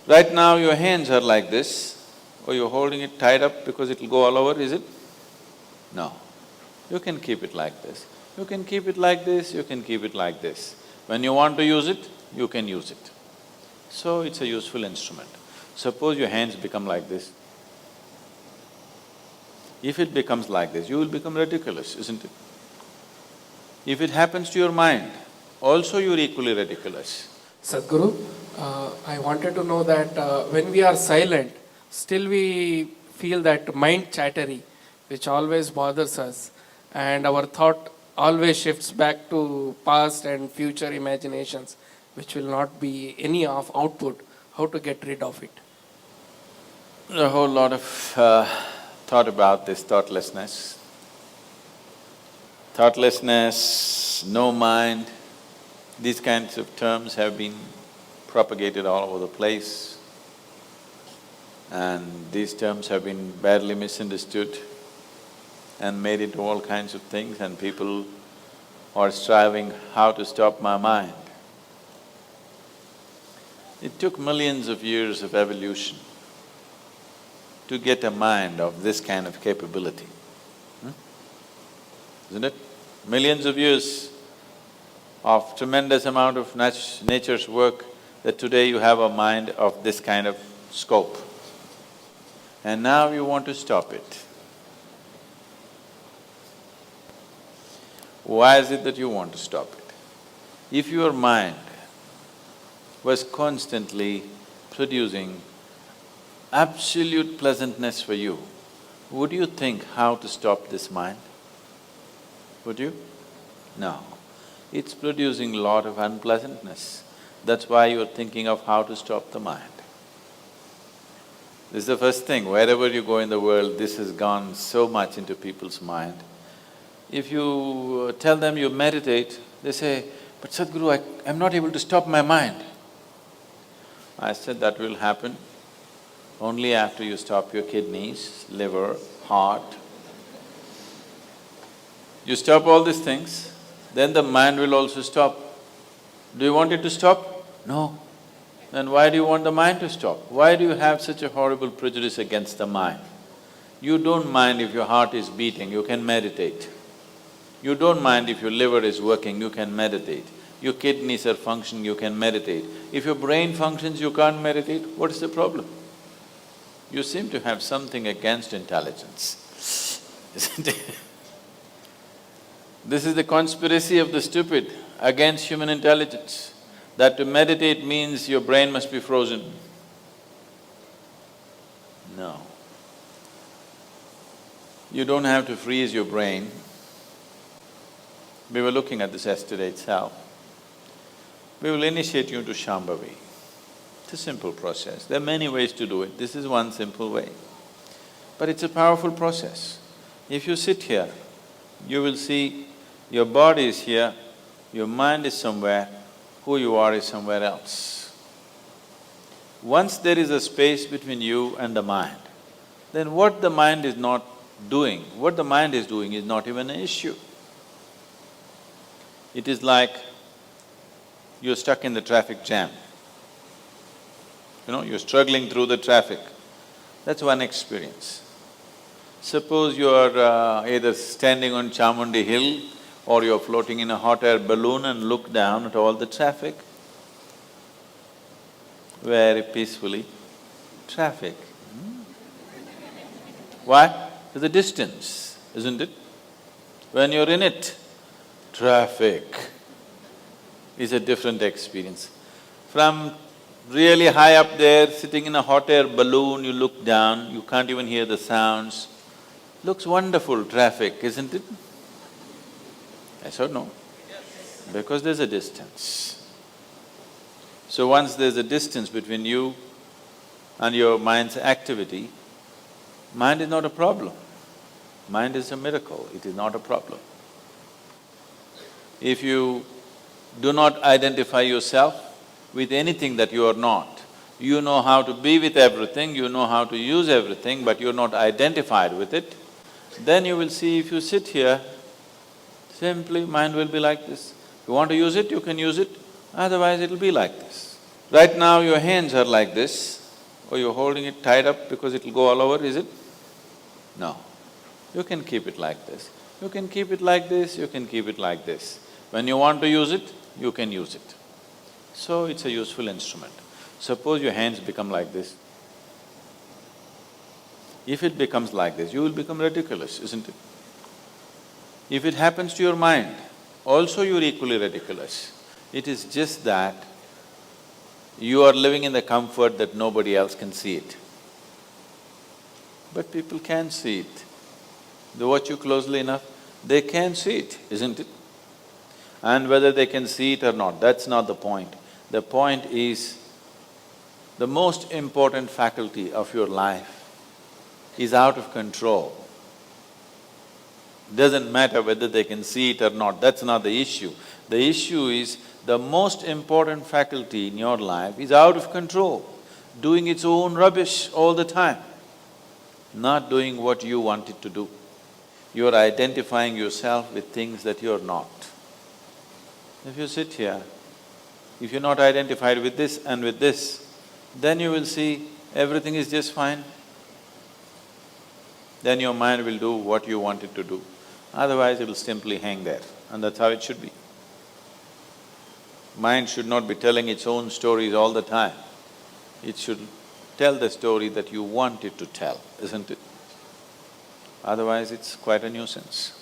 Right now your hands are like this, or you're holding it tied up because it'll go all over, is it? No. You can keep it like this. You can keep it like this, you can keep it like this. When you want to use it, you can use it. So it's a useful instrument. Suppose your hands become like this. If it becomes like this, you will become ridiculous, isn't it? If it happens to your mind, also you're equally ridiculous. Sadhguru, I wanted to know that when we are silent, still we feel that mind chattery, which always bothers us, and our thought always shifts back to past and future imaginations, which will not be any of output. How to get rid of it? A whole lot of thought about this thoughtlessness. Thoughtlessness, no mind, these kinds of terms have been propagated all over the place, and these terms have been badly misunderstood and made into all kinds of things, and people are striving how to stop my mind. It took millions of years of evolution to get a mind of this kind of capability, isn't it? Millions of years of tremendous amount of nature's work that today you have a mind of this kind of scope. And now you want to stop it. Why is it that you want to stop it? If your mind was constantly producing absolute pleasantness for you, would you think how to stop this mind? Would you? No. It's producing a lot of unpleasantness. That's why you're thinking of how to stop the mind. This is the first thing, wherever you go in the world, this has gone so much into people's mind. If you tell them you meditate, they say, "But Sadhguru, I'm not able to stop my mind." I said, that will happen only after you stop your kidneys, liver, heart. You stop all these things, then the mind will also stop. Do you want it to stop? No. Then why do you want the mind to stop? Why do you have such a horrible prejudice against the mind? You don't mind if your heart is beating, you can meditate. You don't mind if your liver is working, you can meditate. Your kidneys are functioning, you can meditate. If your brain functions, you can't meditate, what is the problem? You seem to have something against intelligence, isn't it? This is the conspiracy of the stupid against human intelligence, that to meditate means your brain must be frozen. No. You don't have to freeze your brain. We were looking at this yesterday itself. We will initiate you into Shambhavi. It's a simple process. There are many ways to do it. This is one simple way. But it's a powerful process. If you sit here, you will see your body is here, your mind is somewhere, who you are is somewhere else. Once there is a space between you and the mind, then what the mind is not doing, what the mind is doing is not even an issue. It is like you're stuck in the traffic jam. You're struggling through the traffic. That's one experience. Suppose you're either standing on Chamundi Hill or you're floating in a hot air balloon and look down at all the traffic. Very peacefully, traffic. Why? There's a distance, isn't it? When you're in it, traffic is a different experience. From really high up there, sitting in a hot air balloon, you look down, you can't even hear the sounds. Looks wonderful, traffic, isn't it? Yes or no? Because there's a distance. So once there's a distance between you and your mind's activity, mind is not a problem. Mind is a miracle, it is not a problem. If you do not identify yourself with anything that you are not, you know how to be with everything, you know how to use everything, but you're not identified with it, then you will see if you sit here, simply mind will be like this. You want to use it, you can use it, otherwise it'll be like this. Right now your hands are like this, or you're holding it tied up because it'll go all over, is it? No. You can keep it like this. You can keep it like this, you can keep it like this. When you want to use it, you can use it. So it's a useful instrument. Suppose your hands become like this. If it becomes like this, you will become ridiculous, isn't it? If it happens to your mind, also you're equally ridiculous. It is just that you are living in the comfort that nobody else can see it. But people can see it. They watch you closely enough, they can see it, isn't it? And whether they can see it or not, that's not the point. The point is, the most important faculty of your life is out of control. Doesn't matter whether they can see it or not, that's not the issue. The issue is, the most important faculty in your life is out of control, doing its own rubbish all the time, not doing what you want it to do. You're identifying yourself with things that you're not. If you sit here, if you're not identified with this and with this, then you will see everything is just fine. Then your mind will do what you want it to do. Otherwise, it'll simply hang there, and that's how it should be. Mind should not be telling its own stories all the time. It should tell the story that you want it to tell, isn't it? Otherwise, it's quite a nuisance.